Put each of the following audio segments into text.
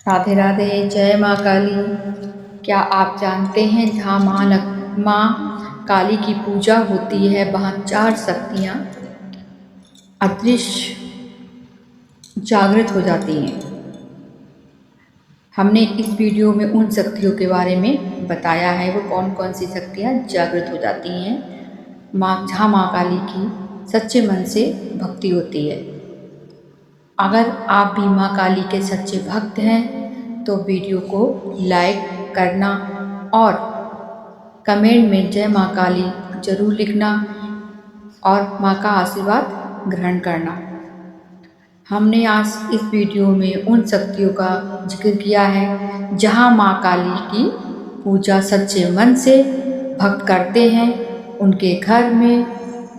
राधे राधे। जय माँ काली। क्या आप जानते हैं जहाँ माँ काली की पूजा होती है वहाँ 4 शक्तियाँ अदृश्य जागृत हो जाती हैं। हमने इस वीडियो में उन शक्तियों के बारे में बताया है वो कौन कौन सी शक्तियाँ जागृत हो जाती हैं जहाँ माँ काली की सच्चे मन से भक्ति होती है। अगर आप भी माँ काली के सच्चे भक्त हैं तो वीडियो को लाइक करना और कमेंट में जय माँ काली जरूर लिखना और माँ का आशीर्वाद ग्रहण करना। हमने आज इस वीडियो में उन शक्तियों का जिक्र किया है जहाँ माँ काली की पूजा सच्चे मन से भक्त करते हैं। उनके घर में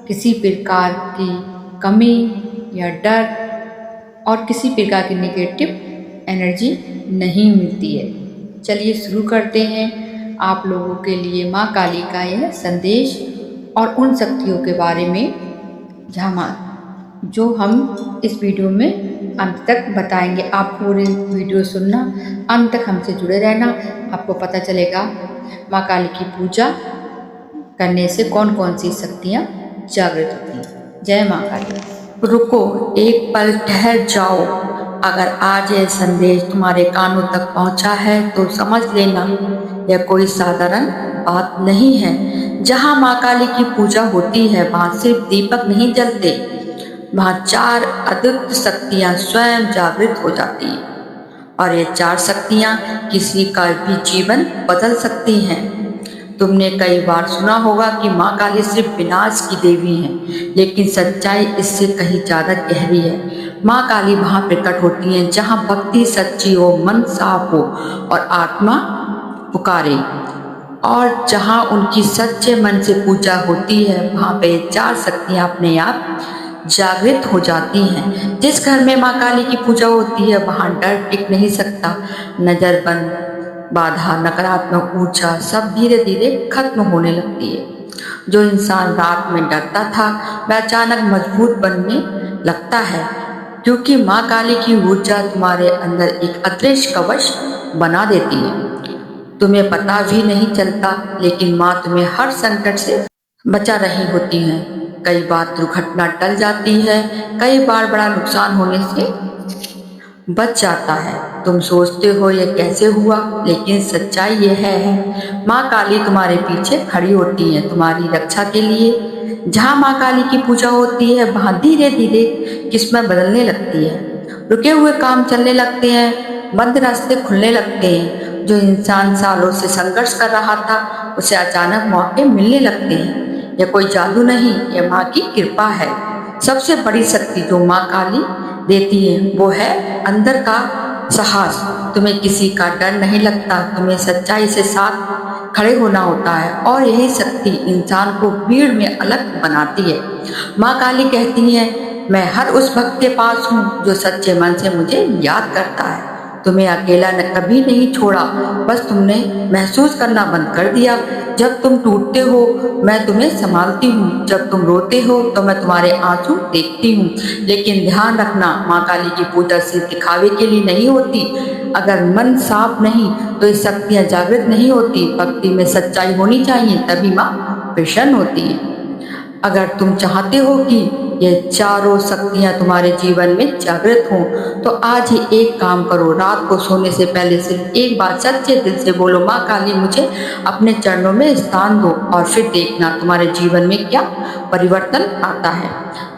किसी प्रकार की कमी या डर और किसी प्रकार की नेगेटिव एनर्जी नहीं मिलती है। चलिए शुरू करते हैं आप लोगों के लिए माँ काली का यह संदेश और उन शक्तियों के बारे में जो हम इस वीडियो में अंत तक बताएंगे। आप पूरे वीडियो सुनना, अंत तक हमसे जुड़े रहना, आपको पता चलेगा माँ काली की पूजा करने से कौन कौन सी शक्तियाँ जागृत होती हैं। जय माँ काली। रुको, एक पल ठहर जाओ। अगर आज यह संदेश तुम्हारे कानों तक पहुंचा है तो समझ लेना यह कोई साधारण बात नहीं है। जहां माँ काली की पूजा होती है वहां सिर्फ दीपक नहीं जलते, वहां 4 अद्भुत शक्तियां स्वयं जागृत हो जाती हैं और ये 4 शक्तियां किसी का भी जीवन बदल सकती हैं। तुमने कई बार सुना होगा कि माँ काली सिर्फ विनाश की देवी हैं, लेकिन सच्चाई इससे कहीं ज़्यादा गहरी है। माँ काली वहाँ प्रकट होती हैं जहाँ भक्ति सच्ची हो, मन साफ हो और आत्मा पुकारे, और जहाँ उनकी सच्चे मन से पूजा होती है वहाँ पे 4 शक्तियाँ अपने आप जागृत हो जाती हैं। जिस घर में माँ काली की पूजा होती है वहाँ डर टिक नहीं सकता। नजर बंद, बाधा, नकारात्मक ऊर्जा सब धीरे धीरे खत्म होने लगती है। जो इंसान रात में डरता था वह अचानक मजबूत बनने लगता है, क्योंकि माँ काली की ऊर्जा तुम्हारे अंदर एक अदृश्य कवच बना देती है। तुम्हें पता भी नहीं चलता, लेकिन माँ तुम्हें हर संकट से बचा रही होती है। कई बार दुर्घटना टल जाती है, कई बार बड़ा नुकसान होने से बच जाता है। तुम सोचते हो ये कैसे हुआ, लेकिन सच्चाई ये है माँ काली तुम्हारे पीछे खड़ी होती है तुम्हारी रक्षा के लिए। जहाँ माँ काली की पूजा होती है वहाँ धीरे धीरे किस्मत बदलने लगती है, रुके हुए काम चलने लगते हैं, बंद रास्ते खुलने लगते हैं। जो इंसान सालों से संघर्ष कर रहा था उसे अचानक मौके मिलने लगते हैं। यह कोई जादू नहीं, यह माँ की कृपा है। सबसे बड़ी शक्ति जो माँ काली देती है वो है अंदर का साहस। तुम्हें किसी का डर नहीं लगता, तुम्हें सच्चाई से साथ खड़े होना होता है, और यही शक्ति इंसान को भीड़ में अलग बनाती है। माँ काली कहती है, मैं हर उस भक्त के पास हूँ जो सच्चे मन से मुझे याद करता है। तुम्हें अकेला कभी नहीं छोड़ा, बस तुमने महसूस करना बंद कर दिया। जब तुम टूटते हो मैं तुम्हें संभालती हूँ, जब तुम रोते हो तो मैं तुम्हारे आंसू देखती हूँ। लेकिन ध्यान रखना, माँ काली की पूजा सिर्फ दिखावे के लिए नहीं होती। अगर मन साफ नहीं तो ये शक्तियाँ जागृत नहीं होती। भक्ति में सच्चाई होनी चाहिए, तभी माँ प्रसन्न होती है। अगर तुम चाहते हो कि ये 4 शक्तियाँ तुम्हारे जीवन में जागृत हों तो आज ही एक काम करो, रात को सोने से पहले सिर्फ एक बार सच्चे दिल से बोलो, माँ काली मुझे अपने चरणों में स्थान दो, और फिर देखना तुम्हारे जीवन में क्या परिवर्तन आता है।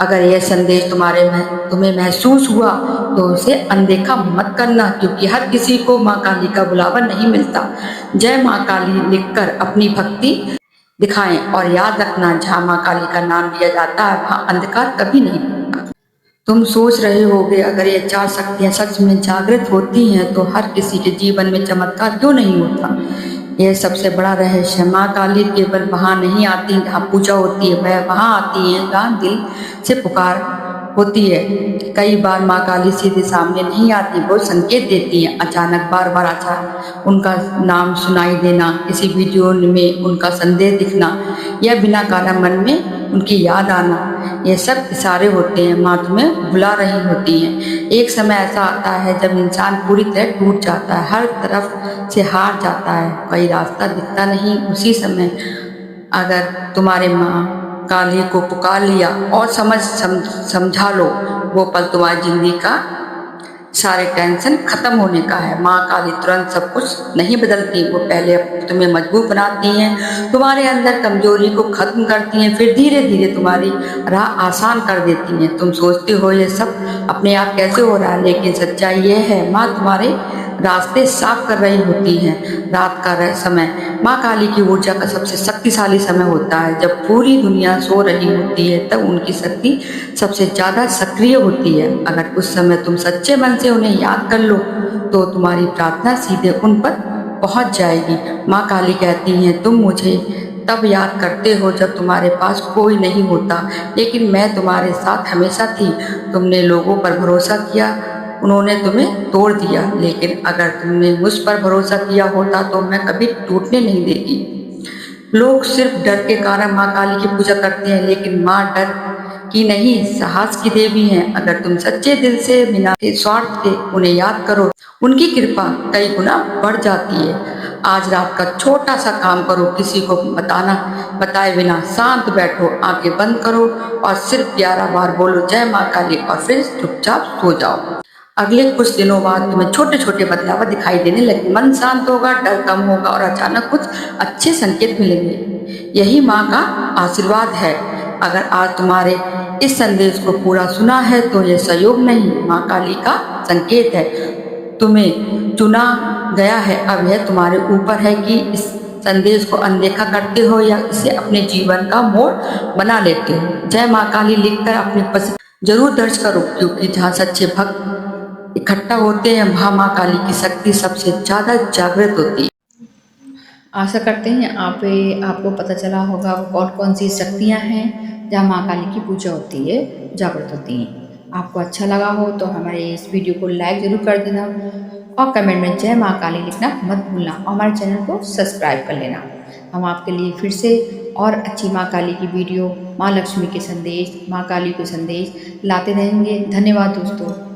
अगर यह संदेश तुम्हें महसूस हुआ तो उसे अनदेखा मत करना, क्योंकि हर किसी को माँ काली का बुलावा नहीं मिलता। जय माँ काली लिखकर अपनी भक्ति दिखाएं, और याद रखना जहाँ माँ काली का नाम लिया जाता है वहाँ अंधकार कभी नहीं होता। तुम सोच रहे होगे, अगर ये 4 शक्तियाँ सच में जागृत होती हैं तो हर किसी के जीवन में चमत्कार क्यों नहीं होता। यह सबसे बड़ा रहस्य। माँ काली केवल वहाँ नहीं आती जहाँ पूजा होती है, वह वहाँ आती है जहाँ दिल से पुकार होती है। कई बार माँ काली सीधे सामने नहीं आती, वो संकेत देती है। अचानक बार बार उनका नाम सुनाई देना, किसी वीडियो में उनका संदेश दिखना, या बिना कारण मन में उनकी याद आना, ये सब इशारे होते हैं, माँ तुम्हें बुला रही होती हैं। एक समय ऐसा आता है जब इंसान पूरी तरह टूट जाता है, हर तरफ से हार जाता है, कोई रास्ता दिखता नहीं। उसी समय अगर तुम्हारे माँ काली को पुकार लिया और समझा लो, वो पल तुम्हारी जिंदगी का सारे टेंशन खत्म होने का है। माँ काली तुरंत सब कुछ नहीं बदलती, वो पहले तुम्हें मजबूत बनाती हैं, तुम्हारे अंदर कमजोरी को खत्म करती हैं, फिर धीरे धीरे तुम्हारी राह आसान कर देती हैं। तुम सोचते हो ये सब अपने आप कैसे हो रहा है, लेकिन सच्चाई ये है माँ तुम्हारे रास्ते साफ कर रही होती हैं। रात का समय माँ काली की ऊर्जा का सबसे शक्तिशाली समय होता है। जब पूरी दुनिया सो रही होती है तब उनकी शक्ति सबसे ज्यादा सक्रिय होती है। अगर उस समय तुम सच्चे मन से उन्हें याद कर लो तो तुम्हारी प्रार्थना सीधे उन पर पहुंच जाएगी। माँ काली कहती हैं, तुम मुझे तब याद करते हो जब तुम्हारे पास कोई नहीं होता, लेकिन मैं तुम्हारे साथ हमेशा थी। तुमने लोगों पर भरोसा किया, उन्होंने तुम्हें तोड़ दिया, लेकिन अगर तुमने मुझ पर भरोसा किया होता तो मैं कभी टूटने नहीं देती। लोग सिर्फ डर के कारण माँ काली की पूजा करते हैं, लेकिन माँ डर की नहीं, साहस की देवी हैं। अगर तुम सच्चे दिल से बिना स्वार्थ के उन्हें याद करो, उनकी कृपा कई गुना बढ़ जाती है। आज रात का छोटा सा काम करो, किसी को बताए बिना शांत बैठो, आंखें बंद करो और सिर्फ 11 बार बोलो जय माँ काली और फिर चुपचाप सो जाओ। अगले कुछ दिनों बाद तुम्हें छोटे छोटे बदलाव दिखाई देने लगे, मन शांत होगा, डर कम होगा और अचानक कुछ अच्छे संकेत मिलेंगे। यही माँ का आशीर्वाद है। अगर आज तुम्हारे इस संदेश को पूरा सुना है तो ये सहयोग नहीं, माँ काली का संकेत है। तुम्हें चुना गया है, अब यह तुम्हारे ऊपर है कि इस संदेश को अनदेखा करते हो या इसे अपने जीवन का मोड़ बना लेते हो। जय माँ काली लिखकर अपनी पसंद जरूर दर्ज करो, क्योंकि जहाँ सच्चे भक्त इकट्ठा होते हैं वहाँ माँ काली की शक्ति सबसे ज्यादा जागृत होती है। आशा करते हैं आपको पता चला होगा वो कौन कौन सी शक्तियाँ हैं जहाँ माँ काली की पूजा होती है, जागृत होती हैं। आपको अच्छा लगा हो तो हमारे इस वीडियो को लाइक जरूर कर देना और कमेंट में जय माँ काली लिखना मत भूलना और हमारे चैनल को सब्सक्राइब कर लेना। हम आपके लिए फिर से और अच्छी माँ काली की वीडियो, माँ लक्ष्मी के संदेश, माँ काली के संदेश लाते रहेंगे। धन्यवाद दोस्तों।